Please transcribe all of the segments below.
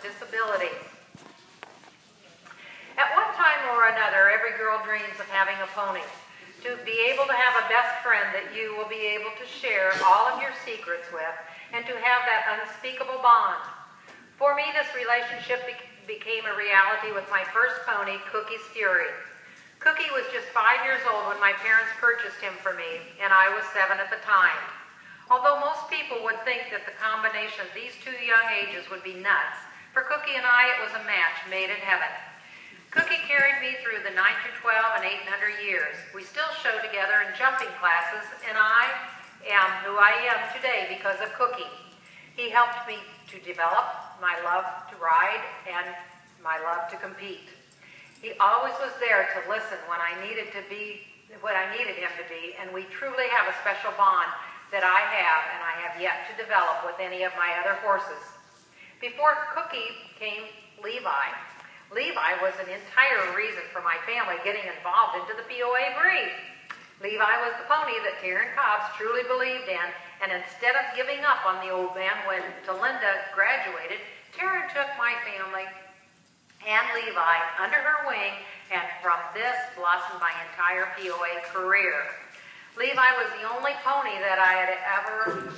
disabilities. At one time or another, every girl dreams of having a pony. To be able to have a best friend that you will be able to share all of your secrets with, and to have that unspeakable bond. For me, this relationship became a reality with my first pony, Cookie's Fury. Cookie was just 5 years old when my parents purchased him for me, and I was 7 at the time. Although most people would think that the combination of these two young ages would be nuts, for Cookie and I, it was a match made in heaven. Cookie carried me through the 9 through 12 and 8 and under years. We still show together in jumping classes, and I am who I am today because of Cookie. He helped me to develop my love to ride and my love to compete. He always was there to listen when I needed him to be, and we truly have a special bond that I have and I have yet to develop with any of my other horses. Before Cookie came Levi. Levi was an entire reason for my family getting involved into the P.O.A. breed. Levi was the pony that Taryn Cobbs truly believed in, and instead of giving up on the old man when Linda graduated, Taryn took my family and Levi under her wing, and from this blossomed my entire P.O.A. career. Levi was the only pony that I had ever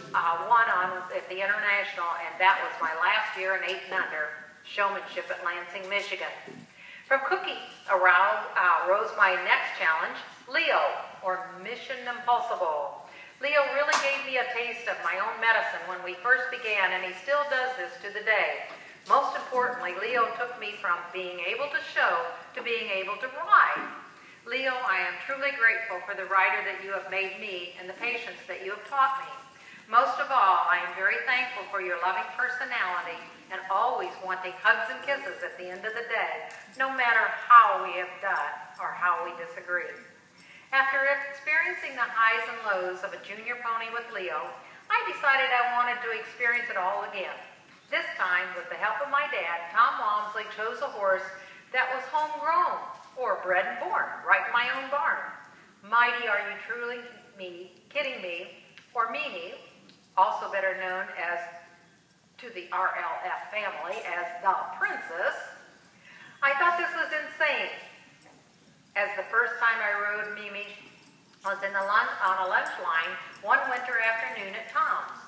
won on at the International, and that was my last year in 8 and under showmanship at Lansing, Michigan. From Cookie rose my next challenge, Leo, or Mission Impossible. Leo really gave me a taste of my own medicine when we first began, and he still does this to the day. Most importantly, Leo took me from being able to show to being able to ride. Leo, I am truly grateful for the rider that you have made me and the patience that you have taught me. Most of all, I am very thankful for your loving personality and always wanting hugs and kisses at the end of the day, no matter how we have done or how we disagree. After experiencing the highs and lows of a junior pony with Leo, I decided I wanted to experience it all again. This time, with the help of my dad, Tom Walmsley chose a horse that was homegrown, or bred and born, right in my own barn. Mighty Are You Truly Kidding Me, or Mimi, also better known as, to the RLF family, as the Princess. I thought this was insane, as the first time I rode Mimi was on a lunch line one winter afternoon at Tom's.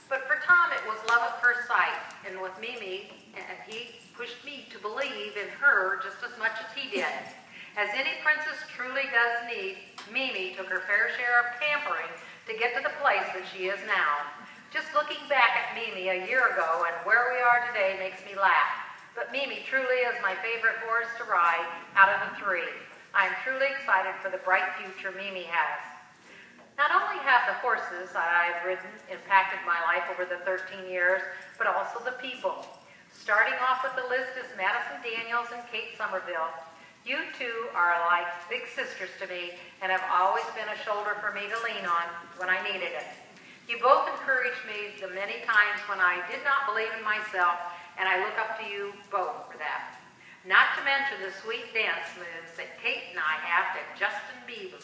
But for Tom, it was love at first sight, and with Mimi, and he pushed me to believe in her just as much as he did. As any princess truly does need, Mimi took her fair share of pampering to get to the place that she is now. Just looking back at Mimi a year ago and where we are today makes me laugh. But Mimi truly is my favorite horse to ride out of the 3. I am truly excited for the bright future Mimi has. Not only have the horses that I have ridden impacted my life over the 13 years, but also the people. Starting off with the list is Madison Daniels and Kate Somerville. You two are like big sisters to me and have always been a shoulder for me to lean on when I needed it. You both encouraged me the many times when I did not believe in myself, and I look up to you both for that. Not to mention the sweet dance moves that Kate and I have to Justin Bieber.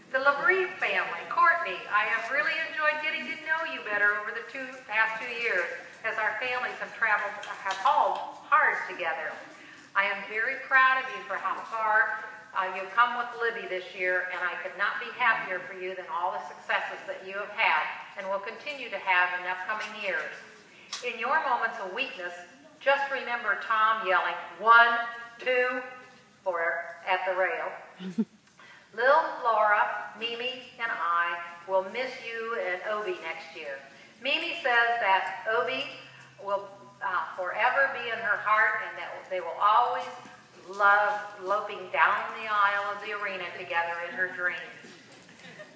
The LaBrie family, Courtney, I have really enjoyed getting to know you better over the past 2 years as our families have hauled hard together. I am very proud of you for how far you've come with Libby this year, and I could not be happier for you than all the successes that you have had and will continue to have in upcoming years. In your moments of weakness, just remember Tom yelling, 1, 2, at the rail. Lil, Laura, Mimi, and I will miss you and Obi next year. Mimi says that Obi will forever be in her heart and that they will always love loping down the aisle of the arena together in her dreams.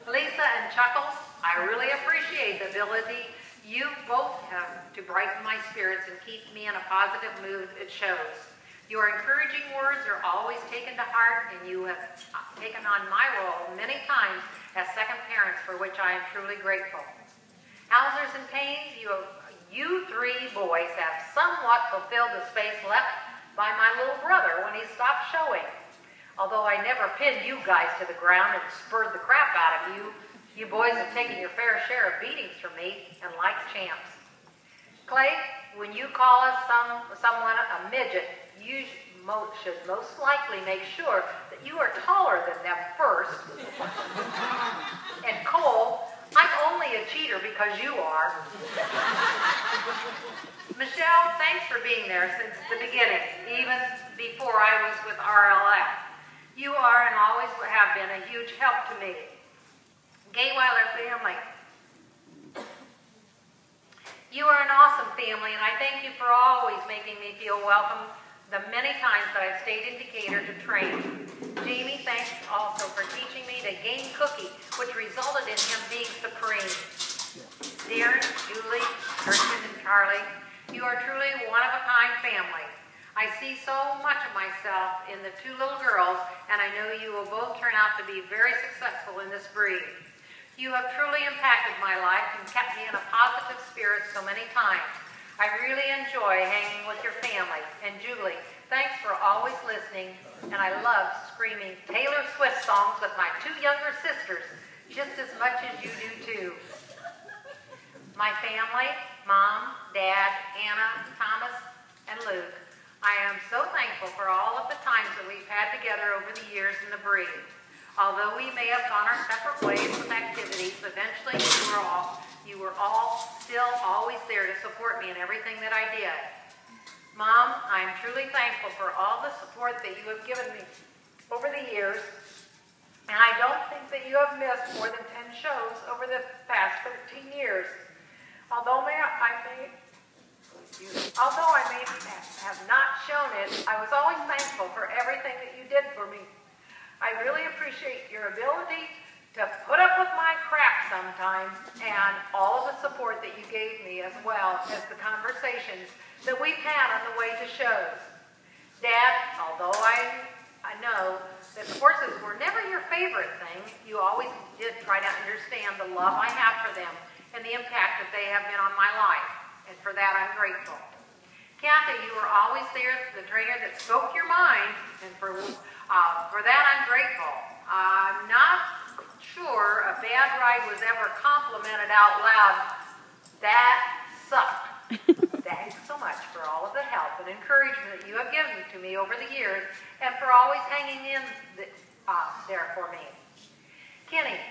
Lisa and Chuckles, I really appreciate the ability you both have to brighten my spirits and keep me in a positive mood. It shows. Your encouraging words are always taken to heart, and you have taken on my role many times as second parents, for which I am truly grateful. Housers and Paynes, you 3 boys have somewhat fulfilled the space left by my little brother when he stopped showing. Although I never pinned you guys to the ground and spurred the crap out of you, you boys have taken your fair share of beatings from me, and like champs. Clay, when you call us someone a midget, you should most likely make sure that you are taller than them first. And Cole, I'm only a cheater because you are. Michelle, thanks for being there since the beginning, even before I was with RLF. You are and always have been a huge help to me. Gayweiler family, you are an awesome family, and I thank you for always making me feel welcome the many times that I've stayed in Decatur to train. Jamie, thanks also for teaching me to game Cookie, which resulted in him being supreme. Darren, Julie, Kirsten, and Charlie, you are truly one-of-a-kind family. I see so much of myself in the two little girls, and I know you will both turn out to be very successful in this breed. You have truly impacted my life and kept me in a positive spirit so many times. I really enjoy hanging with your family. And Julie, thanks for always listening, and I love screaming Taylor Swift songs with my two younger sisters, just as much as you do too. My family, Mom, Dad, Anna, Thomas, and Luke, I am so thankful for all of the times that we've had together over the years in the breed. Although we may have gone our separate ways with activities, eventually you were all still always there to support me in everything that I did. Mom, I am truly thankful for all the support that you have given me over the years, and I don't think that you have missed more than 10 shows over the past 13 years. Although I may have not shown it, I was always thankful for everything that you did for me. I really appreciate your ability to put up with my crap sometimes and all of the support that you gave me, as well as the conversations that we've had on the way to shows. Dad, although I know that horses were never your favorite thing, you always did try to understand the love I have for them and the impact that they have been on my life, and for that I'm grateful. Kathy, you were always there, the trainer that spoke your mind, and for that I'm grateful. I'm not sure a bad ride was ever complimented out loud. That sucked. Thanks so much for all of the help and encouragement that you have given to me over the years, and for always hanging in there for me. Kenny,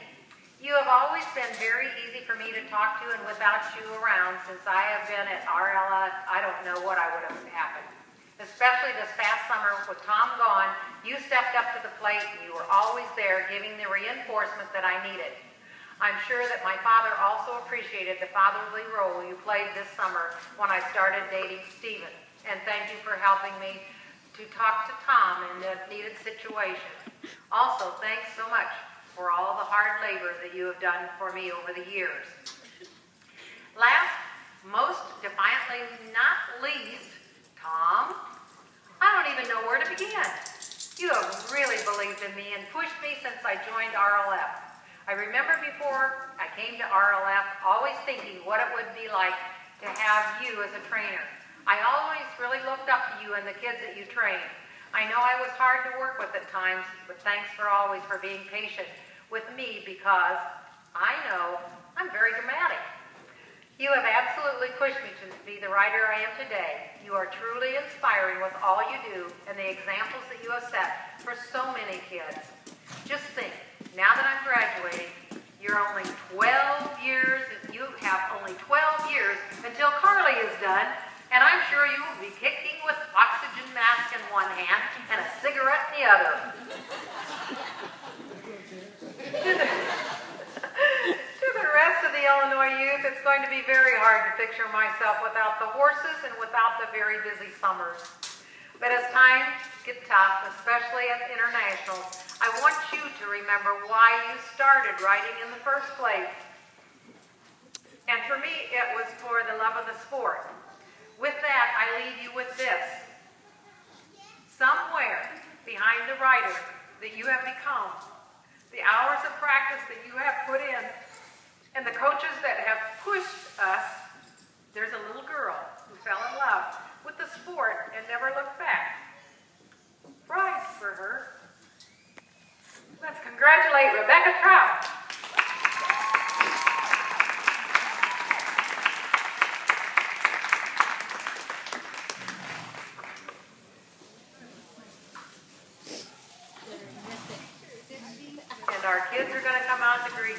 you have always been very easy for me to talk to, and without you around, since I have been at RLF, I don't know what would have happened. Especially this past summer with Tom gone, you stepped up to the plate and you were always there giving the reinforcement that I needed. I'm sure that my father also appreciated the fatherly role you played this summer when I started dating Stephen. And thank you for helping me to talk to Tom in the needed situation. Also, thanks so much for all the hard labor that you have done for me over the years. Last, most defiantly not least, Tom, I don't even know where to begin. You have really believed in me and pushed me since I joined RLF. I remember before I came to RLF always thinking what it would be like to have you as a trainer. I always really looked up to you and the kids that you trained. I know I was hard to work with at times, but thanks for always for being patient with me, because I know I'm very dramatic. You have absolutely pushed me to be the rider I am today. You are truly inspiring with all you do and the examples that you have set for so many kids. Just think, now that I'm graduating, you have only 12 years until Carly is done, and I'm sure you will be kicking with oxygen mask in one hand and a cigarette in the other. To the rest of the Illinois youth, it's going to be very hard to picture myself without the horses and without the very busy summers. But as times get tough, especially at internationals, I want you to remember why you started riding in the first place. And for me, it was for the love of the sport. With that, I leave you with this. Somewhere behind the rider that you have become, the hours of practice that you have put in, and the coaches that have pushed us, there's a little girl who fell in love with the sport and never looked back. Ride for her. Let's congratulate Rebecca Trout. and our kids are going to come out to greet you.